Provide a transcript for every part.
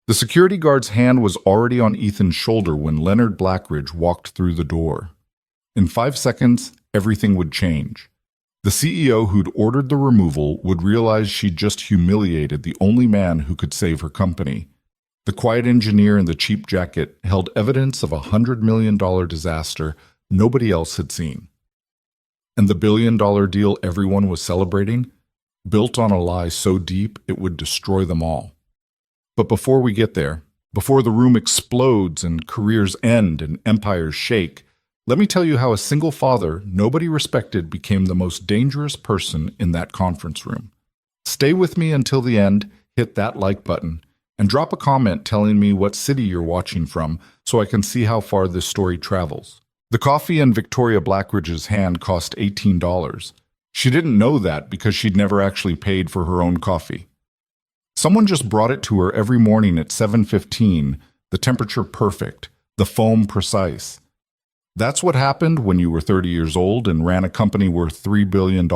The security guard's hand was already on Ethan's shoulder when Leonard Blackridge walked through the door. In 5 seconds, everything would change. The CEO who'd ordered the removal would realize she'd just humiliated the only man who could save her company. The quiet engineer in the cheap jacket held evidence of $100 million disaster nobody else had seen. And the billion-dollar deal everyone was celebrating, built on a lie so deep it would destroy them all. But before we get there, before the room explodes and careers end and empires shake, let me tell you how a single father nobody respected became the most dangerous person in that conference room. Stay with me until the end, hit that like button, and drop a comment telling me what city you're watching from so I can see how far this story travels. The coffee in Victoria Blackridge's hand cost $18. She didn't know that because she'd never actually paid for her own coffee. Someone just brought it to her every morning at 7:15, the temperature perfect, the foam precise. That's what happened when you were 30 years old and ran a company worth $3 billion.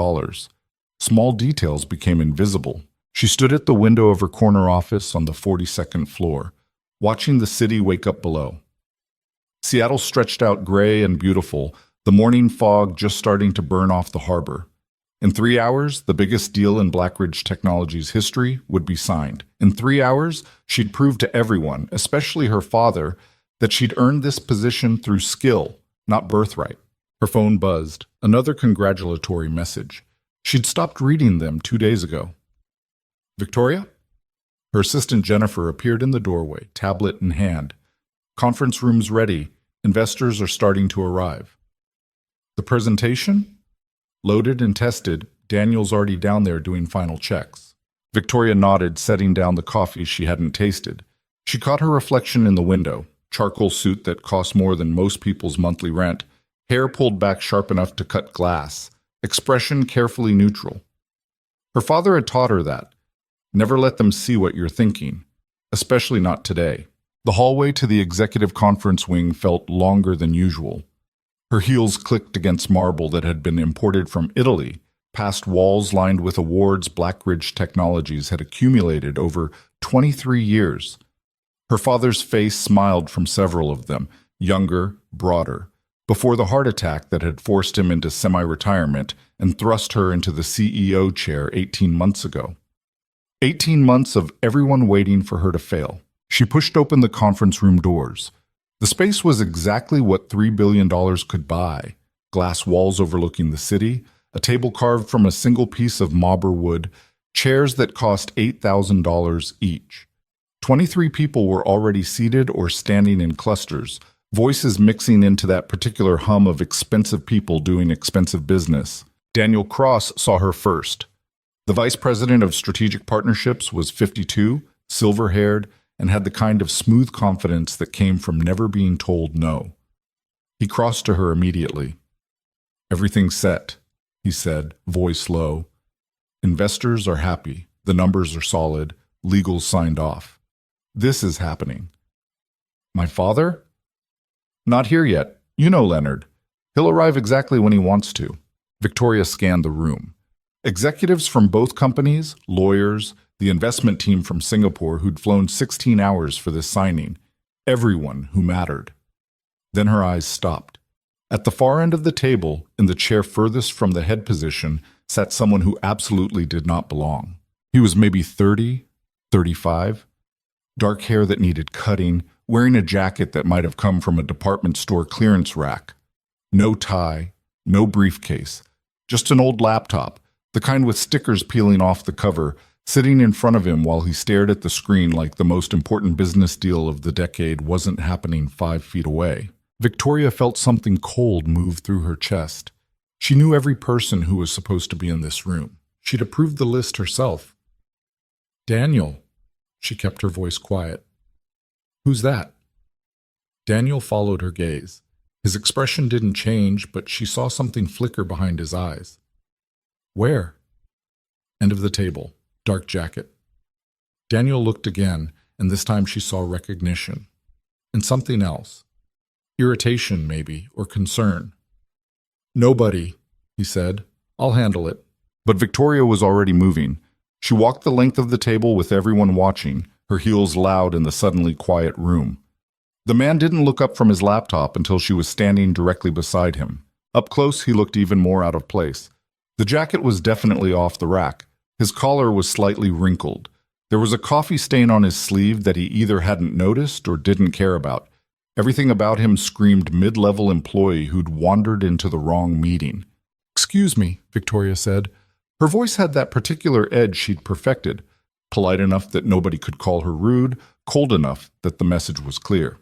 Small details became invisible. She stood at the window of her corner office on the 42nd floor, watching the city wake up below. Seattle stretched out gray and beautiful, the morning fog just starting to burn off the harbor. In 3 hours, the biggest deal in Blackridge Technologies history would be signed. In 3 hours, she'd prove to everyone, especially her father, that she'd earned this position through skill, not birthright. Her phone buzzed, another congratulatory message. She'd stopped reading them 2 days ago. Victoria? Her assistant Jennifer appeared in the doorway, tablet in hand. Conference room's ready. Investors are starting to arrive. The presentation? Loaded and tested, Daniel's already down there doing final checks. Victoria nodded, setting down the coffee she hadn't tasted. She caught her reflection in the window, charcoal suit that cost more than most people's monthly rent, hair pulled back sharp enough to cut glass, expression carefully neutral. Her father had taught her that. Never let them see what you're thinking, especially not today. The hallway to the executive conference wing felt longer than usual. Her heels clicked against marble that had been imported from Italy, past walls lined with awards Blackridge Technologies had accumulated over 23 years. Her father's face smiled from several of them, younger, broader, before the heart attack that had forced him into semi-retirement and thrust her into the CEO chair 18 months ago. 18 months of everyone waiting for her to fail. She pushed open the conference room doors. The space was exactly what $3 billion could buy. Glass walls overlooking the city, a table carved from a single piece of mauber wood, chairs that cost $8,000 each. 23 people were already seated or standing in clusters, voices mixing into that particular hum of expensive people doing expensive business. Daniel Cross saw her first. The vice president of strategic partnerships was 52, silver-haired, and had the kind of smooth confidence that came from never being told no. He crossed to her immediately. "Everything's set," he said, voice low. "Investors are happy, the numbers are solid, legals signed off. This is happening." "My father?" "Not here yet. You know Leonard. He'll arrive exactly when he wants to." Victoria scanned the room. Executives from both companies, lawyers, the investment team from Singapore who'd flown 16 hours for this signing, everyone who mattered. Then her eyes stopped. At the far end of the table, in the chair furthest from the head position, sat someone who absolutely did not belong. He was maybe 30, 35, dark hair that needed cutting, wearing a jacket that might have come from a department store clearance rack. No tie, no briefcase, just an old laptop, the kind with stickers peeling off the cover, sitting in front of him while he stared at the screen like the most important business deal of the decade wasn't happening 5 feet away. Victoria felt something cold move through her chest. She knew every person who was supposed to be in this room. She'd approved the list herself. "Daniel," she kept her voice quiet. "Who's that?" Daniel followed her gaze. His expression didn't change, but she saw something flicker behind his eyes. "Where?" "End of the table. Dark jacket." Daniel looked again, and this time she saw recognition. And something else. Irritation, maybe, or concern. "Nobody," he said. "I'll handle it." But Victoria was already moving. She walked the length of the table with everyone watching, her heels loud in the suddenly quiet room. The man didn't look up from his laptop until she was standing directly beside him. Up close, he looked even more out of place. The jacket was definitely off the rack. His collar was slightly wrinkled. There was a coffee stain on his sleeve that he either hadn't noticed or didn't care about. Everything about him screamed mid-level employee who'd wandered into the wrong meeting. "Excuse me," Victoria said. Her voice had that particular edge she'd perfected, polite enough that nobody could call her rude, cold enough that the message was clear.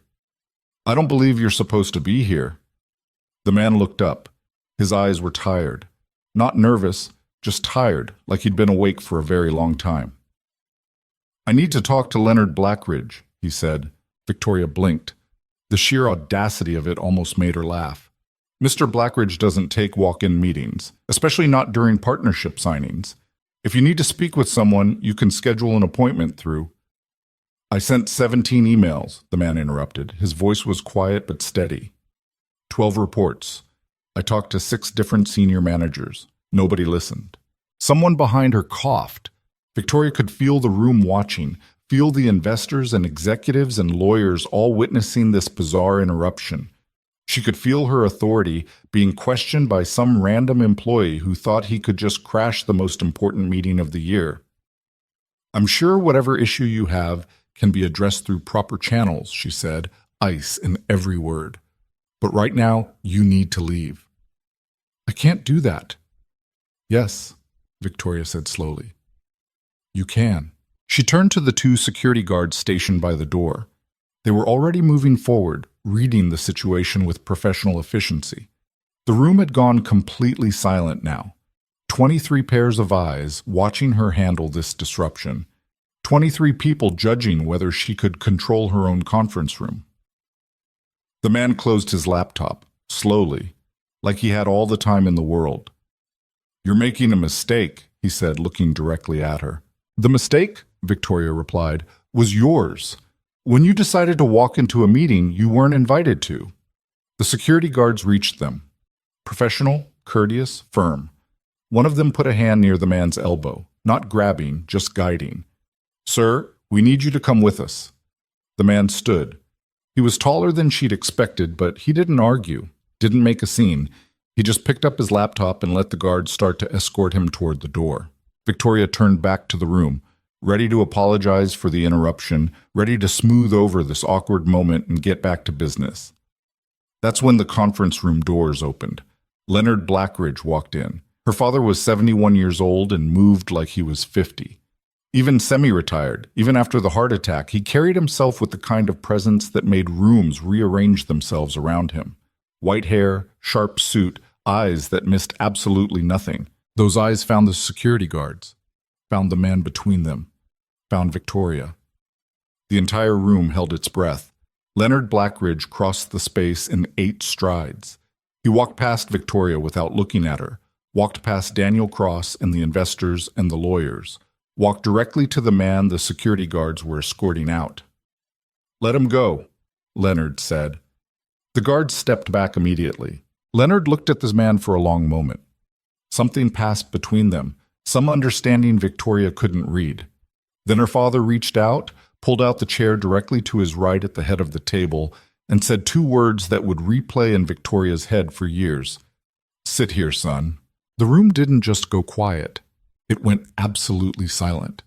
"I don't believe you're supposed to be here." The man looked up. His eyes were tired. Not nervous, just tired, like he'd been awake for a very long time. "I need to talk to Leonard Blackridge," he said. Victoria blinked. The sheer audacity of it almost made her laugh. "Mr. Blackridge doesn't take walk-in meetings, especially not during partnership signings. If you need to speak with someone, you can schedule an appointment through—" "I sent 17 emails," the man interrupted. His voice was quiet but steady. 12 reports. I talked to 6 different senior managers. Nobody listened. Someone behind her coughed. Victoria could feel the room watching, feel the investors and executives and lawyers all witnessing this bizarre interruption. She could feel her authority being questioned by some random employee who thought he could just crash the most important meeting of the year. "I'm sure whatever issue you have can be addressed through proper channels," she said, ice in every word. "But right now, you need to leave." "I can't do that." "Yes," Victoria said slowly. "You can." She turned to the 2 security guards stationed by the door. They were already moving forward, reading the situation with professional efficiency. The room had gone completely silent now. 23 pairs of eyes watching her handle this disruption. 23 people judging whether she could control her own conference room. The man closed his laptop, slowly, like he had all the time in the world. "You're making a mistake," he said, looking directly at her. "The mistake," Victoria replied, "was yours. When you decided to walk into a meeting you weren't invited to." The security guards reached them. Professional, courteous, firm. One of them put a hand near the man's elbow, not grabbing, just guiding. "Sir, we need you to come with us." The man stood. He was taller than she'd expected, but he didn't argue, didn't make a scene. He just picked up his laptop and let the guards start to escort him toward the door. Victoria turned back to the room, ready to apologize for the interruption, ready to smooth over this awkward moment and get back to business. That's when the conference room doors opened. Leonard Blackridge walked in. Her father was 71 years old and moved like he was 50. Even semi-retired, even after the heart attack, he carried himself with the kind of presence that made rooms rearrange themselves around him. White hair, sharp suit, eyes that missed absolutely nothing. Those eyes found the security guards, found the man between them, found Victoria. The entire room held its breath. Leonard Blackridge crossed the space in 8 strides. He walked past Victoria without looking at her, walked past Daniel Cross and the investors and the lawyers, walked directly to the man the security guards were escorting out. "Let him go," Leonard said. The guards stepped back immediately. Leonard looked at this man for a long moment. Something passed between them, some understanding Victoria couldn't read. Then her father reached out, pulled out the chair directly to his right at the head of the table, and said 2 words that would replay in Victoria's head for years. "Sit here, son." The room didn't just go quiet. It went absolutely silent.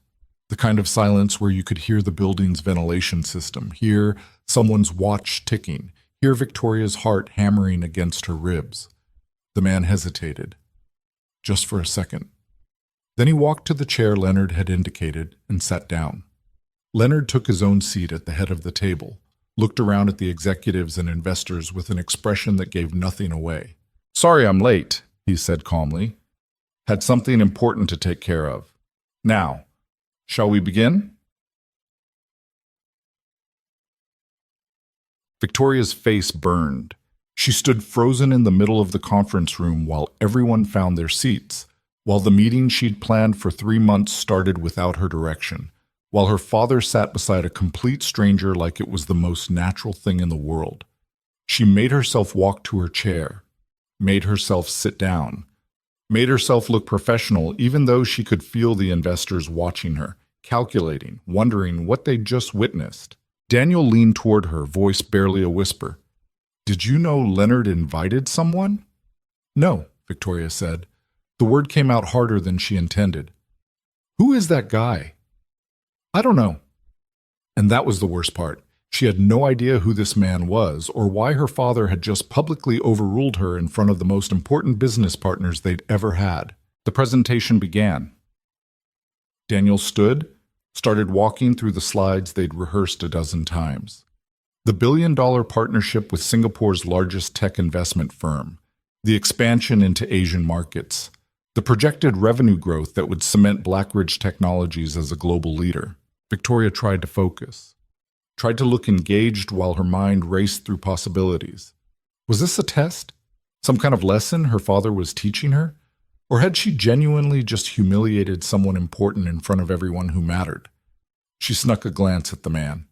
The kind of silence where you could hear the building's ventilation system, hear someone's watch ticking, hear Victoria's heart hammering against her ribs. The man hesitated. Just for a second. Then he walked to the chair Leonard had indicated and sat down. Leonard took his own seat at the head of the table, looked around at the executives and investors with an expression that gave nothing away. "Sorry I'm late," he said calmly. "Had something important to take care of. Now, shall we begin?" Victoria's face burned. She stood frozen in the middle of the conference room while everyone found their seats, while the meeting she'd planned for 3 months started without her direction, while her father sat beside a complete stranger like it was the most natural thing in the world. She made herself walk to her chair, made herself sit down, made herself look professional even though she could feel the investors watching her, calculating, wondering what they'd just witnessed. Daniel leaned toward her, voice barely a whisper. "Did you know Leonard invited someone?" "No," Victoria said. The word came out harder than she intended. "Who is that guy?" "I don't know." And that was the worst part. She had no idea who this man was or why her father had just publicly overruled her in front of the most important business partners they'd ever had. The presentation began. Daniel stood, started walking through the slides they'd rehearsed a dozen times. The billion-dollar partnership with Singapore's largest tech investment firm, the expansion into Asian markets, the projected revenue growth that would cement Blackridge Technologies as a global leader. Victoria tried to focus, tried to look engaged while her mind raced through possibilities. Was this a test? Some kind of lesson her father was teaching her? Or had she genuinely just humiliated someone important in front of everyone who mattered? She snuck a glance at the man.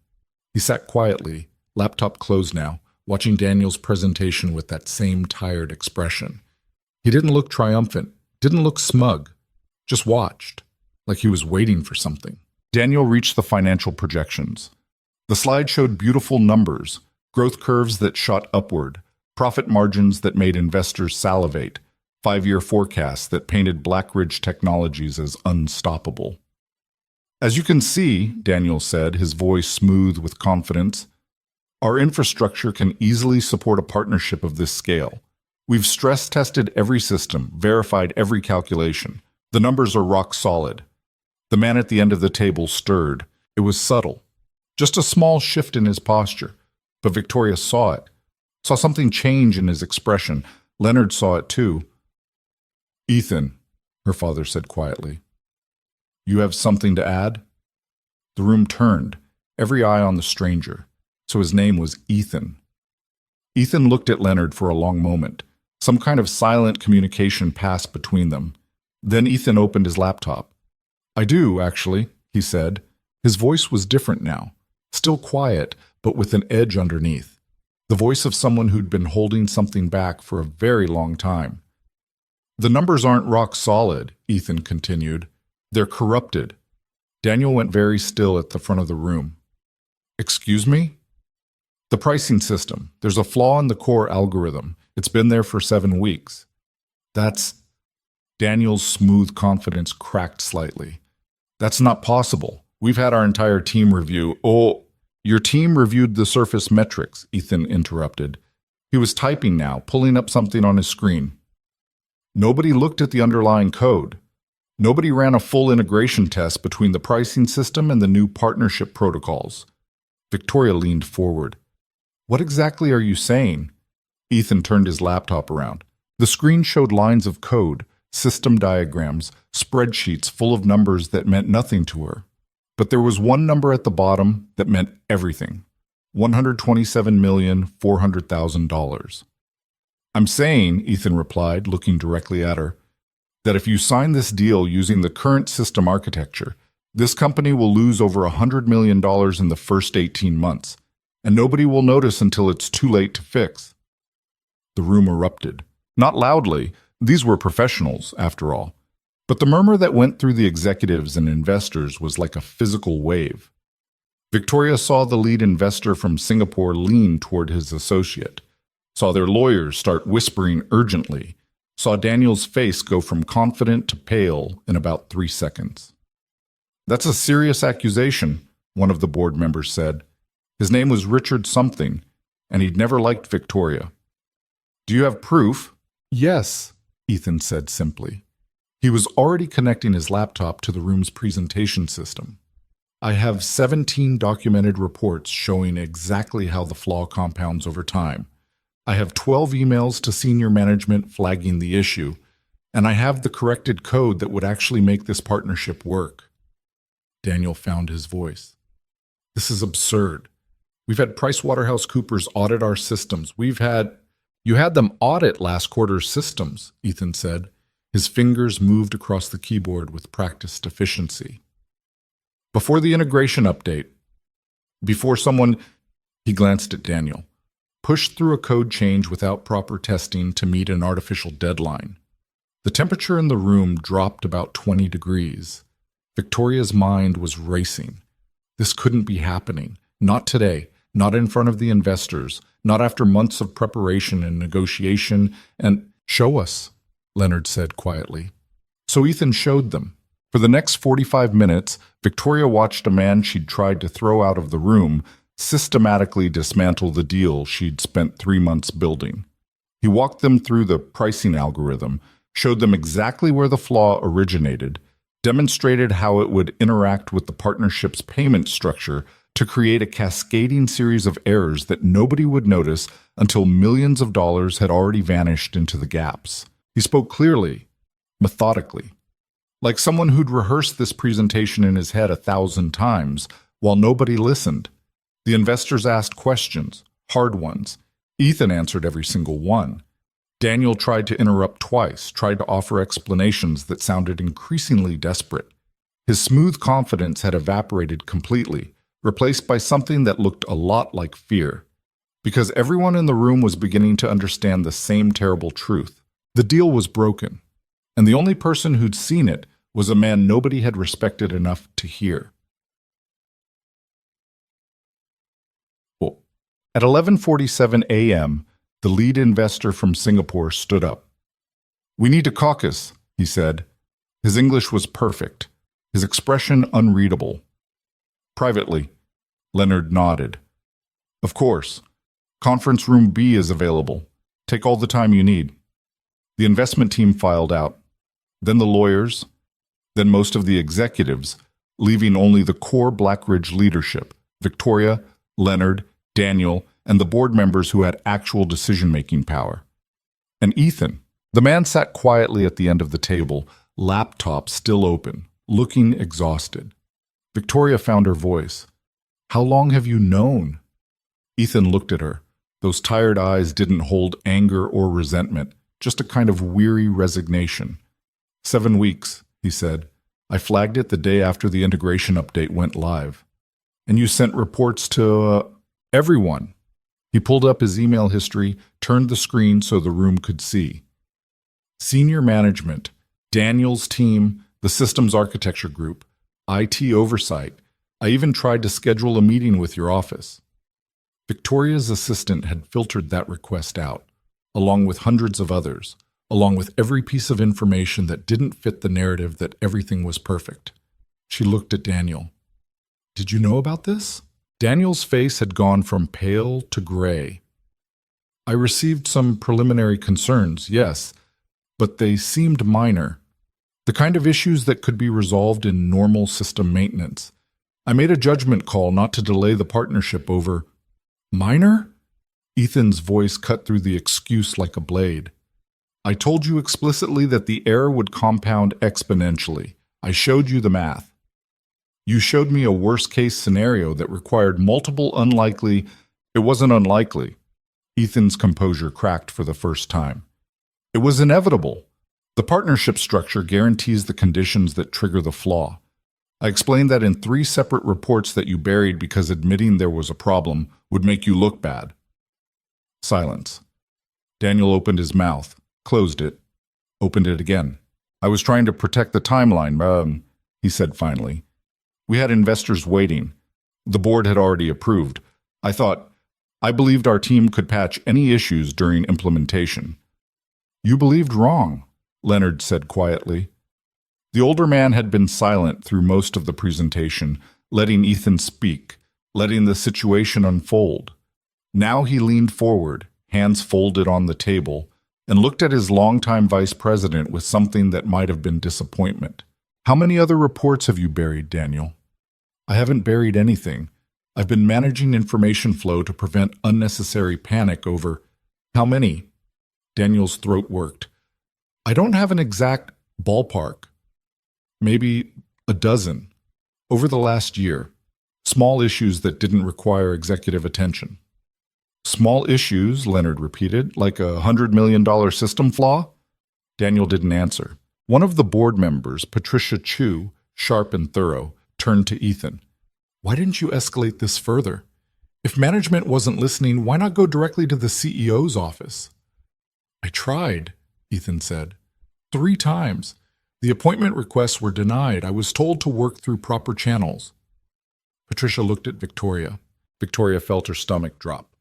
He sat quietly, laptop closed now, watching Daniel's presentation with that same tired expression. He didn't look triumphant, didn't look smug, just watched, like he was waiting for something. Daniel reached the financial projections. The slide showed beautiful numbers, growth curves that shot upward, profit margins that made investors salivate, 5-year forecasts that painted Blackridge Technologies as unstoppable. "As you can see," Daniel said, his voice smooth with confidence, "our infrastructure can easily support a partnership of this scale. We've stress-tested every system, verified every calculation. The numbers are rock solid." The man at the end of the table stirred. It was subtle. Just a small shift in his posture. But Victoria saw it. Saw something change in his expression. Leonard saw it too. "Ethan," her father said quietly, "you have something to add?" The room turned, every eye on the stranger. So his name was Ethan. Ethan looked at Leonard for a long moment. Some kind of silent communication passed between them. Then Ethan opened his laptop. "I do, actually," he said. His voice was different now, still quiet, but with an edge underneath. The voice of someone who'd been holding something back for a very long time. "The numbers aren't rock solid," Ethan continued. "They're corrupted." Daniel went very still at the front of the room. "Excuse me?" "The pricing system. There's a flaw in the core algorithm. It's been there for 7 weeks." "That's—" Daniel's smooth confidence cracked slightly. "That's not possible. We've had our entire team review." "Oh, your team reviewed the surface metrics," Ethan interrupted. He was typing now, pulling up something on his screen. "Nobody looked at the underlying code. Nobody ran a full integration test between the pricing system and the new partnership protocols." Victoria leaned forward. "What exactly are you saying?" Ethan turned his laptop around. The screen showed lines of code, system diagrams, spreadsheets full of numbers that meant nothing to her. But there was one number at the bottom that meant everything. $127,400,000. "I'm saying," Ethan replied, looking directly at her, "that if you sign this deal using the current system architecture, this company will lose over $100 million in the first 18 months, and nobody will notice until it's too late to fix." The room erupted. Not loudly. These were professionals, after all. But the murmur that went through the executives and investors was like a physical wave. Victoria saw the lead investor from Singapore lean toward his associate, saw their lawyers start whispering urgently, saw Daniel's face go from confident to pale in about 3 seconds. "That's a serious accusation," one of the board members said. His name was Richard something, and he'd never liked Victoria. "Do you have proof?" "Yes," Ethan said simply. He was already connecting his laptop to the room's presentation system. "I have 17 documented reports showing exactly how the flaw compounds over time. I have 12 emails to senior management flagging the issue, and I have the corrected code that would actually make this partnership work." Daniel found his voice. "This is absurd. We've had PricewaterhouseCoopers audit our systems. You had them audit last quarter's systems," Ethan said. His fingers moved across the keyboard with practiced efficiency. "Before the integration update, before someone," he glanced at Daniel, "pushed through a code change without proper testing to meet an artificial deadline." The temperature in the room dropped about 20 degrees. Victoria's mind was racing. This couldn't be happening. Not today. Not in front of the investors. Not after months of preparation and negotiation. And show us, Leonard said quietly. So Ethan showed them. For the next 45 minutes, Victoria watched a man she'd tried to throw out of the room systematically dismantle the deal she'd spent 3 months building. He walked them through the pricing algorithm, showed them exactly where the flaw originated, demonstrated how it would interact with the partnership's payment structure to create a cascading series of errors that nobody would notice until millions of dollars had already vanished into the gaps. He spoke clearly, methodically, like someone who'd rehearsed this presentation in his head 1,000 times while nobody listened. The investors asked questions, hard ones. Ethan answered every single one. Daniel tried to interrupt twice, tried to offer explanations that sounded increasingly desperate. His smooth confidence had evaporated completely, replaced by something that looked a lot like fear. Because everyone in the room was beginning to understand the same terrible truth. The deal was broken, and the only person who'd seen it was a man nobody had respected enough to hear. At 11:47 a.m., the lead investor from Singapore stood up. "We need to caucus," he said. His English was perfect, his expression unreadable. Privately, Leonard nodded. "Of course. Conference room B is available. Take all the time you need." The investment team filed out. Then the lawyers, then most of the executives, leaving only the core Blackridge leadership, Victoria, Leonard, Daniel, and the board members who had actual decision-making power. And Ethan, the man sat quietly at the end of the table, laptop still open, looking exhausted. Victoria found her voice. "How long have you known?" Ethan looked at her. Those tired eyes didn't hold anger or resentment, just a kind of weary resignation. 7 weeks, he said. "I flagged it the day after the integration update went live. And you sent reports to everyone." He pulled up his email history, turned the screen so the room could see. Senior management, Daniel's team, the systems architecture group, IT oversight. I even tried to schedule a meeting with your office. Victoria's assistant had filtered that request out, along with hundreds of others, along with every piece of information that didn't fit the narrative that everything was perfect. She looked at Daniel. "Did you know about this?" Daniel's face had gone from pale to gray. "I received some preliminary concerns, yes, but they seemed minor. The kind of issues that could be resolved in normal system maintenance. I made a judgment call not to delay the partnership over—" "Minor?" Ethan's voice cut through the excuse like a blade. "I told you explicitly that the error would compound exponentially. I showed you the math. You showed me a worst-case scenario that required multiple unlikely—" "It wasn't unlikely." Ethan's composure cracked for the first time. "It was inevitable. The partnership structure guarantees the conditions that trigger the flaw. I explained that in 3 separate reports that you buried because admitting there was a problem would make you look bad." Silence. Daniel opened his mouth, closed it, opened it again. "I was trying to protect the timeline, he said finally. "We had investors waiting. The board had already approved. I believed our team could patch any issues during implementation." "You believed wrong," Leonard said quietly. The older man had been silent through most of the presentation, letting Ethan speak, letting the situation unfold. Now he leaned forward, hands folded on the table, and looked at his longtime vice president with something that might have been disappointment. "How many other reports have you buried, Daniel?" "I haven't buried anything. I've been managing information flow to prevent unnecessary panic over—" "How many?" Daniel's throat worked. "I don't have an exact ballpark. Maybe a dozen. Over the last year. Small issues that didn't require executive attention." "Small issues," Leonard repeated, "like a $100 million system flaw?" Daniel didn't answer. One of the board members, Patricia Chu, sharp and thorough, turned to Ethan. "Why didn't you escalate this further? If management wasn't listening, why not go directly to the CEO's office?" "I tried," Ethan said. 3 times. The appointment requests were denied. I was told to work through proper channels. Patricia looked at Victoria. Victoria felt her stomach drop,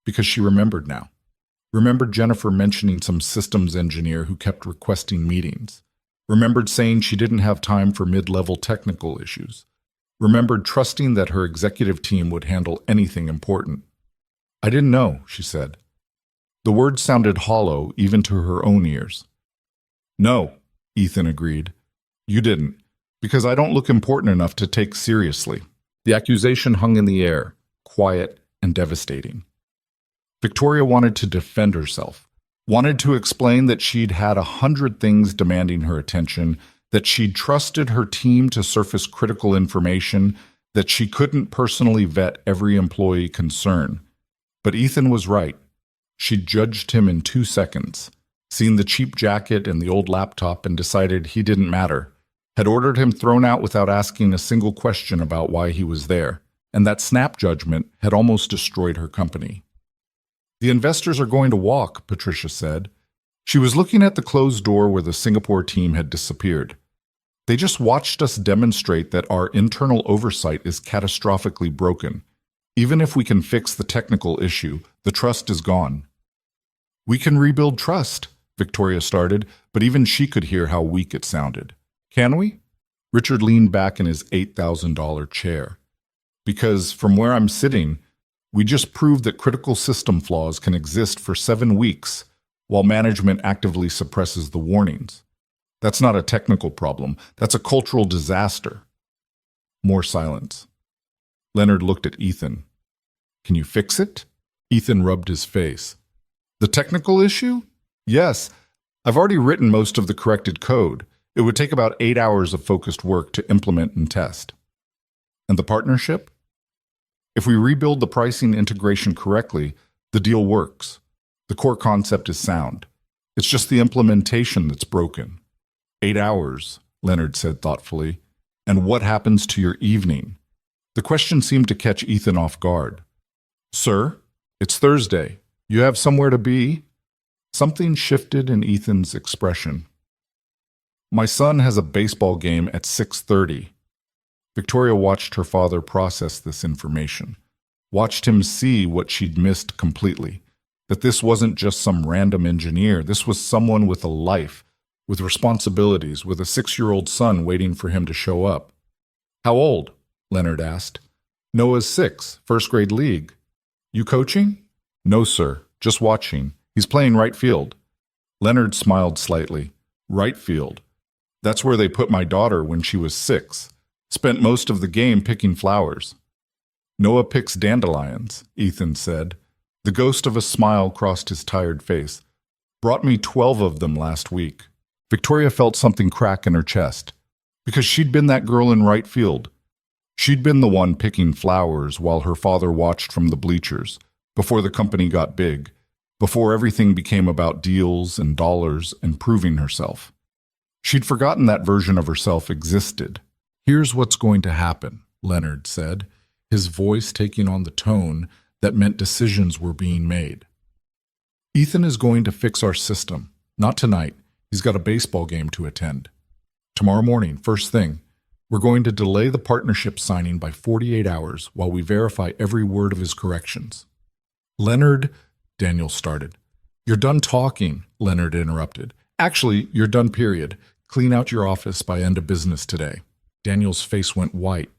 because she remembered now. Remembered Jennifer mentioning some systems engineer who kept requesting meetings. Remembered saying she didn't have time for mid-level technical issues. Remembered trusting that her executive team would handle anything important. I didn't know, she said. The words sounded hollow even to her own ears. No, Ethan agreed. You didn't, because I don't look important enough to take seriously. The accusation hung in the air, quiet and devastating. Victoria wanted to defend herself, wanted to explain that she'd had 100 things demanding her attention, that she'd trusted her team to surface critical information, that she couldn't personally vet every employee concern. But Ethan was right. She'd judged him in 2 seconds, seen the cheap jacket and the old laptop and decided he didn't matter, had ordered him thrown out without asking a single question about why he was there, and that snap judgment had almost destroyed her company. The investors are going to walk, Patricia said. She was looking at the closed door where the Singapore team had disappeared. They just watched us demonstrate that our internal oversight is catastrophically broken. Even if we can fix the technical issue, the trust is gone. We can rebuild trust, Victoria started, but even she could hear how weak it sounded. Can we? Richard leaned back in his $8,000 chair. Because from where I'm sitting, we just proved that critical system flaws can exist for 7 weeks while management actively suppresses the warnings. That's not a technical problem. That's a cultural disaster. More silence. Leonard looked at Ethan. Can you fix it? Ethan rubbed his face. The technical issue? Yes. I've already written most of the corrected code. It would take about 8 hours of focused work to implement and test. And the partnership? If we rebuild the pricing integration correctly, the deal works. The core concept is sound. It's just the implementation that's broken. 8 hours, Leonard said thoughtfully. And what happens to your evening? The question seemed to catch Ethan off guard. Sir, it's Thursday. You have somewhere to be? Something shifted in Ethan's expression. My son has a baseball game at 6:30. Victoria watched her father process this information, watched him see what she'd missed completely, that this wasn't just some random engineer, this was someone with a life, with responsibilities, with a 6-year-old son waiting for him to show up. How old? Leonard asked. Noah's 6, first grade league. You coaching? No, sir, just watching. He's playing right field. Leonard smiled slightly. Right field. That's where they put my daughter when she was 6. Spent most of the game picking flowers. Noah picks dandelions, Ethan said. The ghost of a smile crossed his tired face. Brought me 12 of them last week. Victoria felt something crack in her chest. Because she'd been that girl in right field. She'd been the one picking flowers while her father watched from the bleachers, before the company got big, before everything became about deals and dollars and proving herself. She'd forgotten that version of herself existed. Here's what's going to happen, Leonard said, his voice taking on the tone that meant decisions were being made. Ethan is going to fix our system. Not tonight. He's got a baseball game to attend. Tomorrow morning, first thing, we're going to delay the partnership signing by 48 hours while we verify every word of his corrections. Leonard, Daniel started. You're done talking, Leonard interrupted. Actually, you're done, period. Clean out your office by end of business today. Daniel's face went white.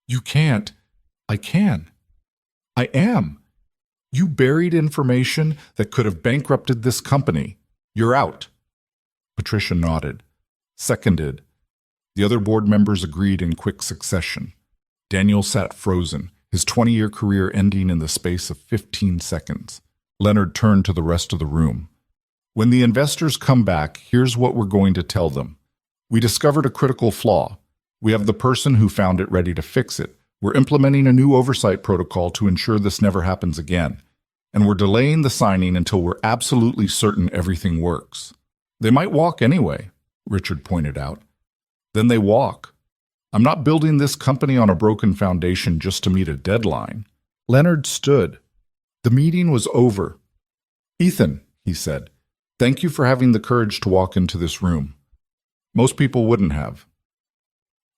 You can't. I can. I am. You buried information that could have bankrupted this company. You're out. Patricia nodded. Seconded. The other board members agreed in quick succession. Daniel sat frozen, his 20-year career ending in the space of 15 seconds. Leonard turned to the rest of the room. When the investors come back, here's what we're going to tell them. We discovered a critical flaw. We have the person who found it ready to fix it. We're implementing a new oversight protocol to ensure this never happens again. And we're delaying the signing until we're absolutely certain everything works. They might walk anyway, Richard pointed out. Then they walk. I'm not building this company on a broken foundation just to meet a deadline. Leonard stood. The meeting was over. Ethan, he said, thank you for having the courage to walk into this room. Most people wouldn't have.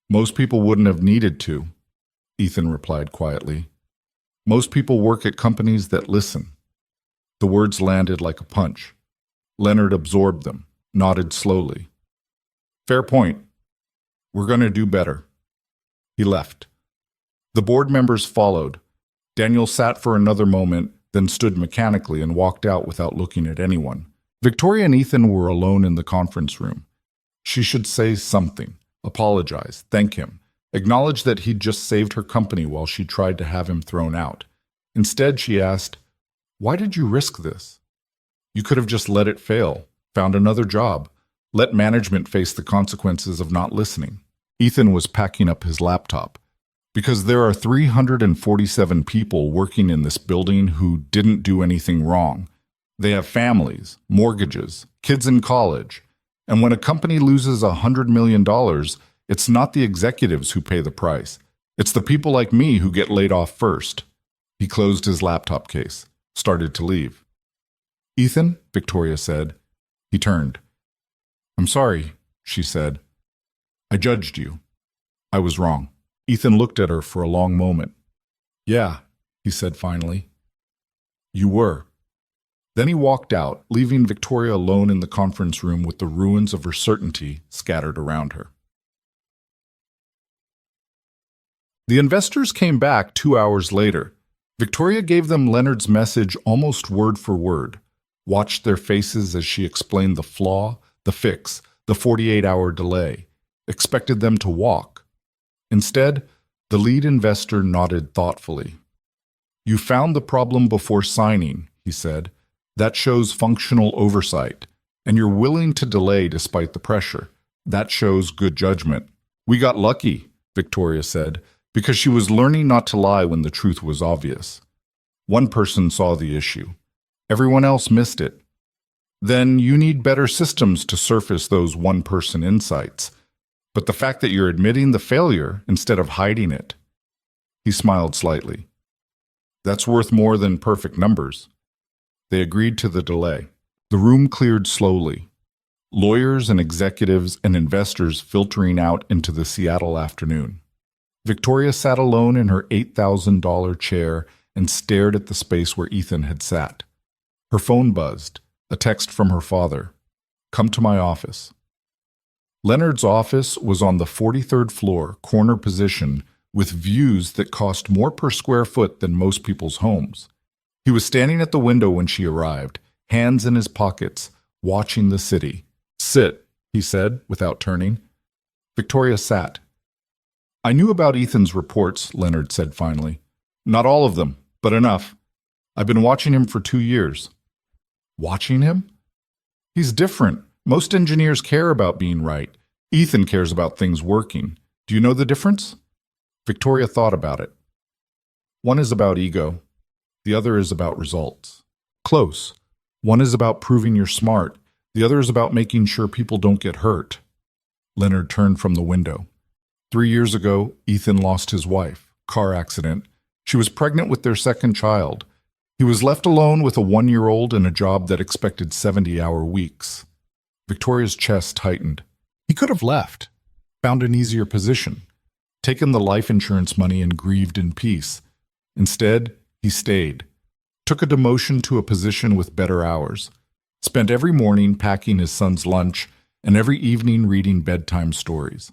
Most people wouldn't have needed to, Ethan replied quietly. Most people work at companies that listen. The words landed like a punch. Leonard absorbed them, nodded slowly. Fair point. We're going to do better. He left. The board members followed. Daniel sat for another moment, then stood mechanically and walked out without looking at anyone. Victoria and Ethan were alone in the conference room. She should say something, apologize, thank him, acknowledge that he'd just saved her company while she tried to have him thrown out. Instead, she asked, "Why did you risk this? You could have just let it fail, found another job, let management face the consequences of not listening." Ethan was packing up his laptop. Because there are 347 people working in this building who didn't do anything wrong. They have families, mortgages, kids in college. And when a company loses $100 million, it's not the executives who pay the price. It's the people like me who get laid off first. He closed his laptop case, started to leave. "Ethan," Victoria said. He turned. "I'm sorry," she said. "I judged you. I was wrong." Ethan looked at her for a long moment. "Yeah," he said finally. "You were." Then he walked out, leaving Victoria alone in the conference room with the ruins of her certainty scattered around her. The investors came back 2 hours later. Victoria gave them Leonard's message almost word for word, watched their faces as she explained the flaw, the fix, the 48-hour delay, expected them to walk. Instead, the lead investor nodded thoughtfully. "You found the problem before signing," he said. "That shows functional oversight. And you're willing to delay despite the pressure. That shows good judgment." "We got lucky," Victoria said, because she was learning not to lie when the truth was obvious. One person saw the issue. Everyone else missed it. Then you need better systems to surface those one-person insights. But the fact that you're admitting the failure instead of hiding it. He smiled slightly. "That's worth more than perfect numbers." They agreed to the delay. The room cleared slowly. Lawyers and executives and investors filtering out into the Seattle afternoon. Victoria sat alone in her $8,000 chair and stared at the space where Ethan had sat. Her phone buzzed, a text from her father. "Come to my office." Leonard's office was on the 43rd floor, corner position, with views that cost more per square foot than most people's homes. He was standing at the window when she arrived, hands in his pockets, watching the city. "Sit," he said, without turning. Victoria sat. "I knew about Ethan's reports," Leonard said finally. "Not all of them, but enough. I've been watching him for 2 years." "Watching him?" "He's different. Most engineers care about being right. Ethan cares about things working. Do you know the difference?" Victoria thought about it. "One is about ego. The other is about results." "Close. One is about proving you're smart. The other is about making sure people don't get hurt." Leonard turned from the window. 3 years ago, Ethan lost his wife. Car accident. She was pregnant with their second child. He was left alone with a 1-year-old and a job that expected 70-hour weeks. Victoria's chest tightened. He could have left, found an easier position, taken the life insurance money and grieved in peace. Instead, he stayed, took a demotion to a position with better hours, spent every morning packing his son's lunch and every evening reading bedtime stories.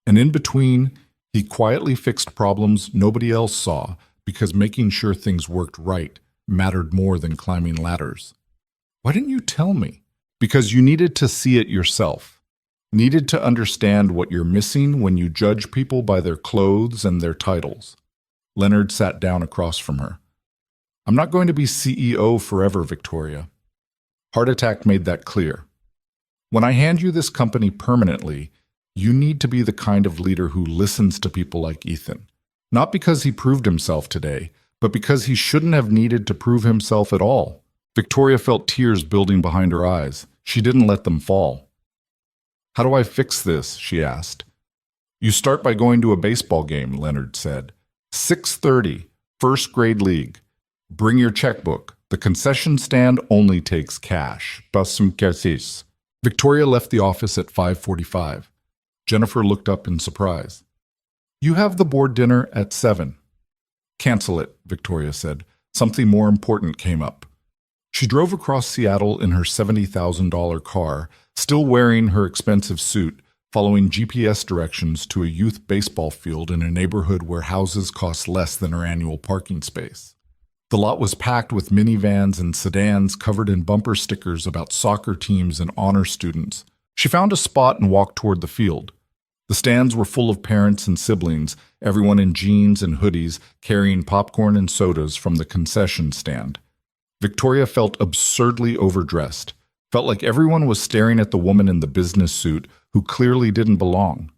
And in between, he quietly fixed problems nobody else saw because making sure things worked right mattered more than climbing ladders. "Why didn't you tell me?" "Because you needed to see it yourself. Needed to understand what you're missing when you judge people by their clothes and their titles." Leonard sat down across from her. "I'm not going to be CEO forever, Victoria. Heart attack made that clear. When I hand you this company permanently, you need to be the kind of leader who listens to people like Ethan. Not because he proved himself today, but because he shouldn't have needed to prove himself at all." Victoria felt tears building behind her eyes. She didn't let them fall. "How do I fix this?" she asked. "You start by going to a baseball game," Leonard said. 6:30, first grade league. Bring your checkbook. The concession stand only takes cash. Pas un cassis. Victoria left the office at 5:45. Jennifer looked up in surprise. You have the board dinner at 7. Cancel it, Victoria said. Something more important came up. She drove across Seattle in her $70,000 car, still wearing her expensive suit, following GPS directions to a youth baseball field in a neighborhood where houses cost less than her annual parking space. The lot was packed with minivans and sedans covered in bumper stickers about soccer teams and honor students. She found a spot and walked toward the field. The stands were full of parents and siblings, everyone in jeans and hoodies, carrying popcorn and sodas from the concession stand. Victoria felt absurdly overdressed, felt like everyone was staring at the woman in the business suit who clearly didn't belong.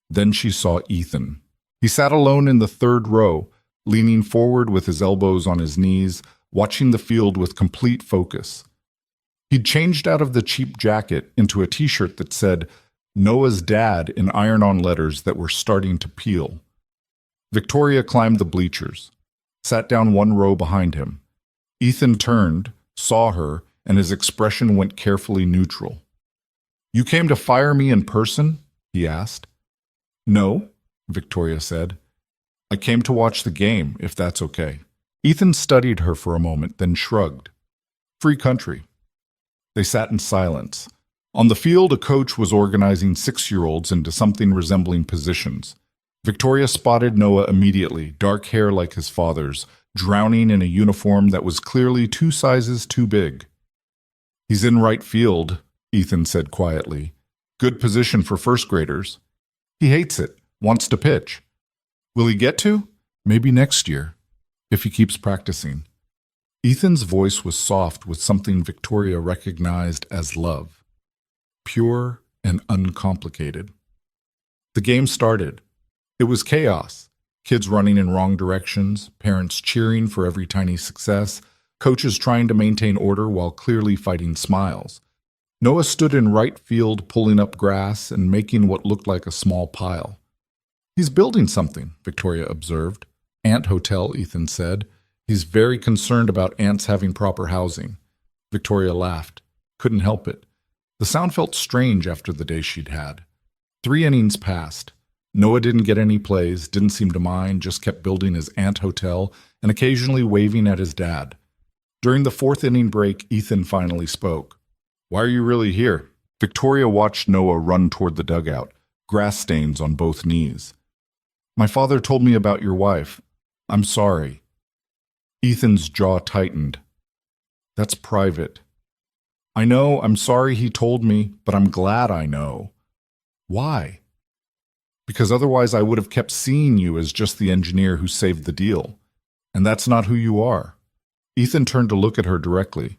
Then she saw Ethan. He sat alone in the third row, leaning forward with his elbows on his knees, watching the field with complete focus. He'd changed out of the cheap jacket into a t-shirt that said, Noah's dad in iron-on letters that were starting to peel. Victoria climbed the bleachers, sat down one row behind him. Ethan turned, saw her, and his expression went carefully neutral. You came to fire me in person? He asked. No, Victoria said. I came to watch the game, if that's okay. Ethan studied her for a moment, then shrugged. Free country. They sat in silence. On the field, a coach was organizing 6-year-olds into something resembling positions. Victoria spotted Noah immediately, dark hair like his father's, drowning in a uniform that was clearly 2 sizes too big. He's in right field, Ethan said quietly. Good position for first graders. He hates it, wants to pitch. Will he get to? Maybe next year, if he keeps practicing. Ethan's voice was soft with something Victoria recognized as love. Pure and uncomplicated. The game started. It was chaos. Kids running in wrong directions, parents cheering for every tiny success, coaches trying to maintain order while clearly fighting smiles. Noah stood in right field pulling up grass and making what looked like a small pile. He's building something, Victoria observed. Ant hotel, Ethan said. He's very concerned about ants having proper housing. Victoria laughed. Couldn't help it. The sound felt strange after the day she'd had. 3 innings passed. Noah didn't get any plays, didn't seem to mind, just kept building his ant hotel and occasionally waving at his dad. During the 4th inning break, Ethan finally spoke. Why are you really here? Victoria watched Noah run toward the dugout, grass stains on both knees. My father told me about your wife. I'm sorry. Ethan's jaw tightened. That's private. I know, I'm sorry he told me, but I'm glad I know. Why? Because otherwise I would have kept seeing you as just the engineer who saved the deal. And that's not who you are. Ethan turned to look at her directly.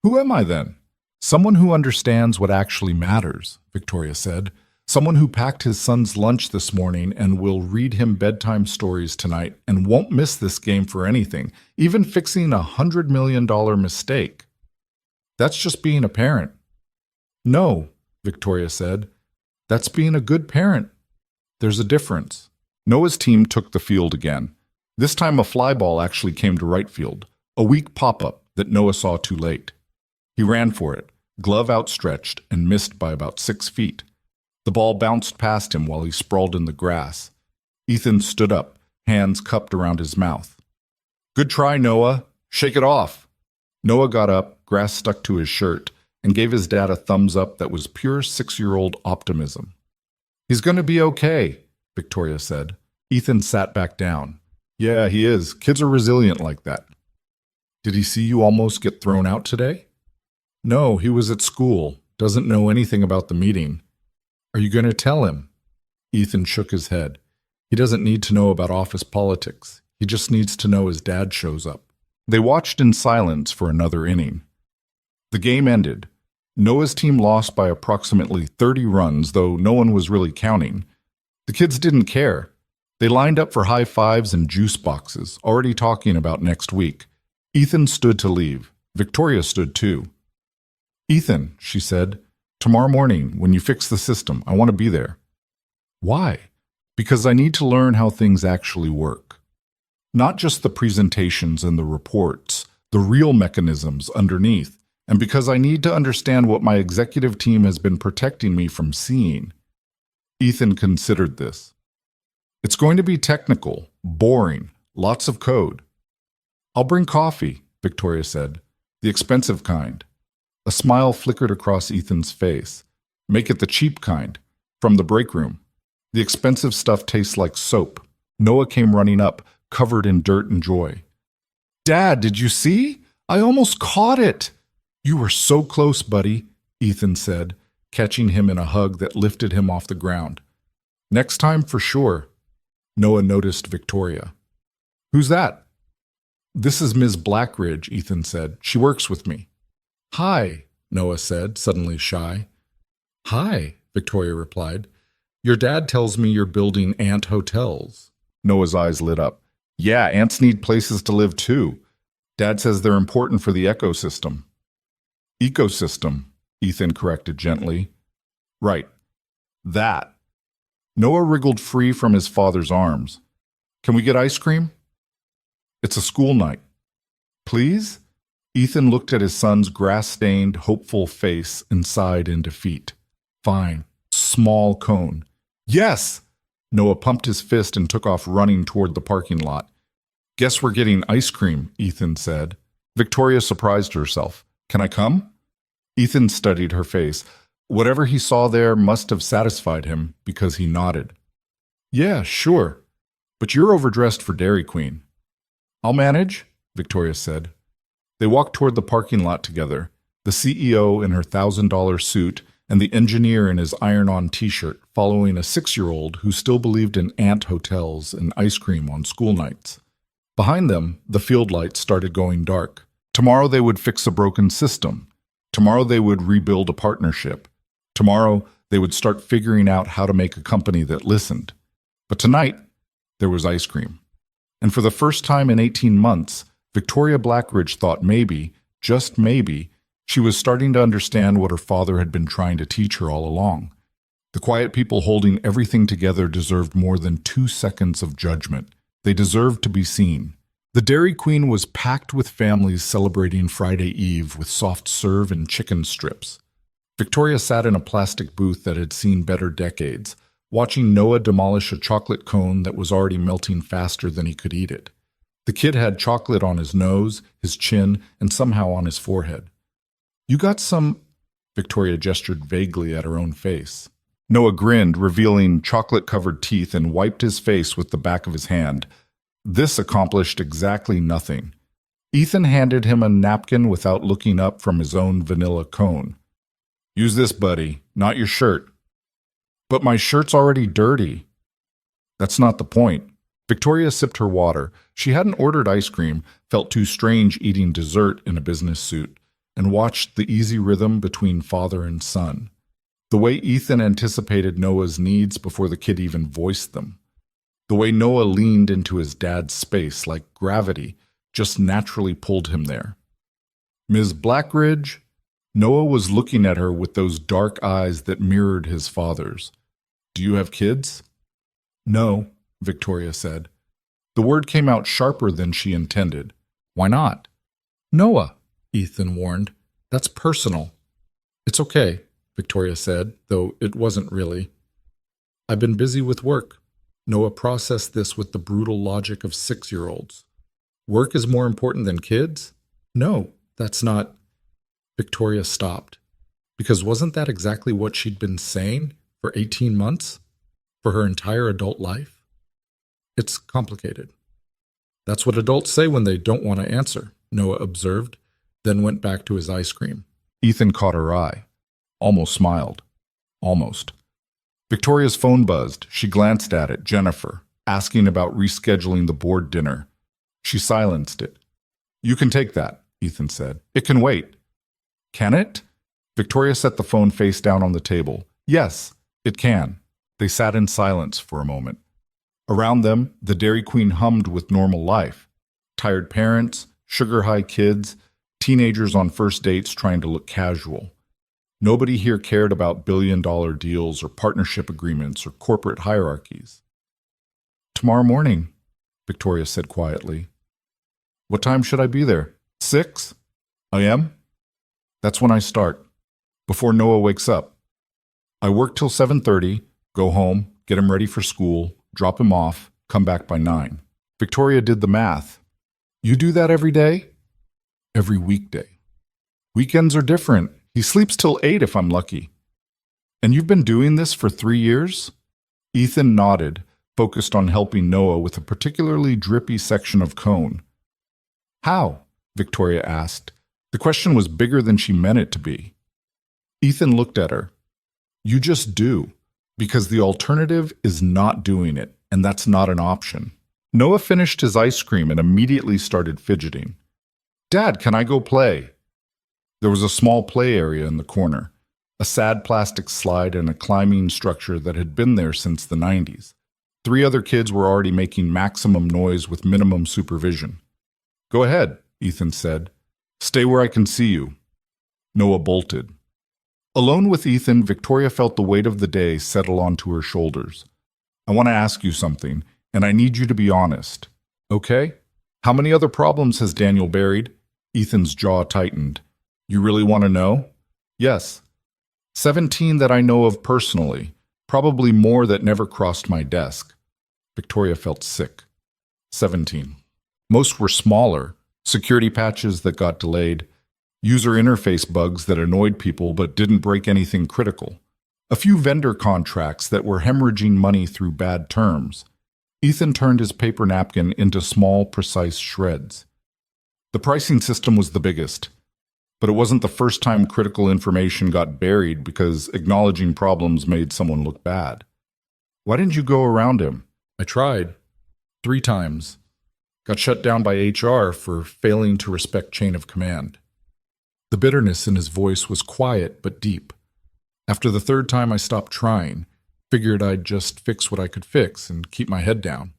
Who am I then? Someone who understands what actually matters, Victoria said. Someone who packed his son's lunch this morning and will read him bedtime stories tonight and won't miss this game for anything, even fixing a $100 million mistake. That's just being a parent. No, Victoria said. That's being a good parent. There's a difference. Noah's team took the field again. This time a fly ball actually came to right field, a weak pop-up that Noah saw too late. He ran for it, glove outstretched, and missed by about 6 feet. The ball bounced past him while he sprawled in the grass. Ethan stood up, hands cupped around his mouth. Good try, Noah. Shake it off. Noah got up, grass stuck to his shirt, and gave his dad a thumbs up that was pure 6-year-old optimism. He's going to be okay, Victoria said. Ethan sat back down. Yeah, he is. Kids are resilient like that. Did he see you almost get thrown out today? No, he was at school. Doesn't know anything about the meeting. Are you going to tell him? Ethan shook his head. He doesn't need to know about office politics. He just needs to know his dad shows up. They watched in silence for another inning. The game ended. Noah's team lost by approximately 30 runs, though no one was really counting. The kids didn't care. They lined up for high fives and juice boxes, already talking about next week. Ethan stood to leave. Victoria stood too. Ethan, she said, tomorrow morning, when you fix the system, I want to be there. Why? Because I need to learn how things actually work. Not just the presentations and the reports, the real mechanisms underneath. and because I need to understand what my executive team has been protecting me from seeing. Ethan considered this. It's going to be technical, boring, lots of code. I'll bring coffee, Victoria said, the expensive kind. A smile flickered across Ethan's face. Make it the cheap kind, from the break room. The expensive stuff tastes like soap. Noah came running up, covered in dirt and joy. Dad, did you see? I almost caught it. You were so close, buddy, Ethan said, catching him in a hug that lifted him off the ground. Next time for sure. Noah noticed Victoria. Who's that? This is Ms. Blackridge, Ethan said. She works with me. Hi, Noah said, suddenly shy. Hi, Victoria replied. Your dad tells me you're building ant hotels. Noah's eyes lit up. Yeah, ants need places to live too. Dad says they're important for the ecosystem. Ecosystem, Ethan corrected gently. Right. That. Noah wriggled free from his father's arms. Can we get ice cream? It's a school night. Please? Ethan looked at his son's grass-stained, hopeful face and sighed in defeat. Fine. Small cone. Yes! Noah pumped his fist and took off running toward the parking lot. Guess we're getting ice cream, Ethan said. Victoria surprised herself. Can I come? Ethan studied her face. Whatever he saw there must have satisfied him because he nodded. Yeah, sure. But you're overdressed for Dairy Queen. I'll manage, Victoria said. They walked toward the parking lot together, the CEO in her $1,000 suit and the engineer in his iron-on t-shirt, following a 6-year-old who still believed in ant hotels and ice cream on school nights. Behind them, the field lights started going dark. Tomorrow they would fix a broken system. Tomorrow they would rebuild a partnership. Tomorrow they would start figuring out how to make a company that listened. But tonight, there was ice cream. And for the first time in 18 months, Victoria Blackridge thought maybe, just maybe, she was starting to understand what her father had been trying to teach her all along. The quiet people holding everything together deserved more than 2 seconds of judgment. They deserved to be seen. The Dairy Queen was packed with families celebrating Friday Eve with soft serve and chicken strips. Victoria sat in a plastic booth that had seen better decades, watching Noah demolish a chocolate cone that was already melting faster than he could eat it. The kid had chocolate on his nose, his chin, and somehow on his forehead. You got some... Victoria gestured vaguely at her own face. Noah grinned, revealing chocolate-covered teeth, and wiped his face with the back of his hand. This accomplished exactly nothing. Ethan handed him a napkin without looking up from his own vanilla cone. Use this, buddy, not your shirt. But my shirt's already dirty. That's not the point. Victoria sipped her water. She hadn't ordered ice cream, felt too strange eating dessert in a business suit, and watched the easy rhythm between father and son. The way Ethan anticipated Noah's needs before the kid even voiced them. The way Noah leaned into his dad's space like gravity just naturally pulled him there. Ms. Blackridge? Noah was looking at her with those dark eyes that mirrored his father's. Do you have kids? No, Victoria said. The word came out sharper than she intended. Why not? Noah, Ethan warned. That's personal. It's okay, Victoria said, though it wasn't really. I've been busy with work. Noah processed this with the brutal logic of 6-year-olds. Work is more important than kids? No, that's not... Victoria stopped. Because wasn't that exactly what she'd been saying for 18 months? For her entire adult life? It's complicated. That's what adults say when they don't want to answer, Noah observed, then went back to his ice cream. Ethan caught her eye. Almost smiled. Almost. Victoria's phone buzzed. She glanced at it, Jennifer, asking about rescheduling the board dinner. She silenced it. You can take that, Ethan said. It can wait. Can it? Victoria set the phone face down on the table. Yes, it can. They sat in silence for a moment. Around them, the Dairy Queen hummed with normal life. Tired parents, sugar-high kids, teenagers on first dates trying to look casual. Nobody here cared about billion-dollar deals or partnership agreements or corporate hierarchies. Tomorrow morning, Victoria said quietly. What time should I be there? 6? I am? That's when I start, before Noah wakes up. I work till 7:30, go home, get him ready for school, drop him off, come back by 9. Victoria did the math. You do that every day? Every weekday. Weekends are different. He sleeps till 8 if I'm lucky. And you've been doing this for 3 years? Ethan nodded, focused on helping Noah with a particularly drippy section of cone. How? Victoria asked. The question was bigger than she meant it to be. Ethan looked at her. You just do, because the alternative is not doing it, and that's not an option. Noah finished his ice cream and immediately started fidgeting. Dad, can I go play? There was a small play area in the corner, a sad plastic slide and a climbing structure that had been there since the 90s. 3 other kids were already making maximum noise with minimum supervision. Go ahead, Ethan said. Stay where I can see you. Noah bolted. Alone with Ethan, Victoria felt the weight of the day settle onto her shoulders. I want to ask you something, and I need you to be honest. Okay? How many other problems has Daniel buried? Ethan's jaw tightened. You really want to know? Yes. 17 that I know of personally, probably more that never crossed my desk. Victoria felt sick. 17. Most were smaller, security patches that got delayed, user interface bugs that annoyed people but didn't break anything critical, a few vendor contracts that were hemorrhaging money through bad terms. Ethan turned his paper napkin into small, precise shreds. The pricing system was the biggest, but it wasn't the first time critical information got buried because acknowledging problems made someone look bad. Why didn't you go around him? I tried. 3 times. Got shut down by HR for failing to respect chain of command. The bitterness in his voice was quiet but deep. After the 3rd time I stopped trying, figured I'd just fix what I could fix and keep my head down.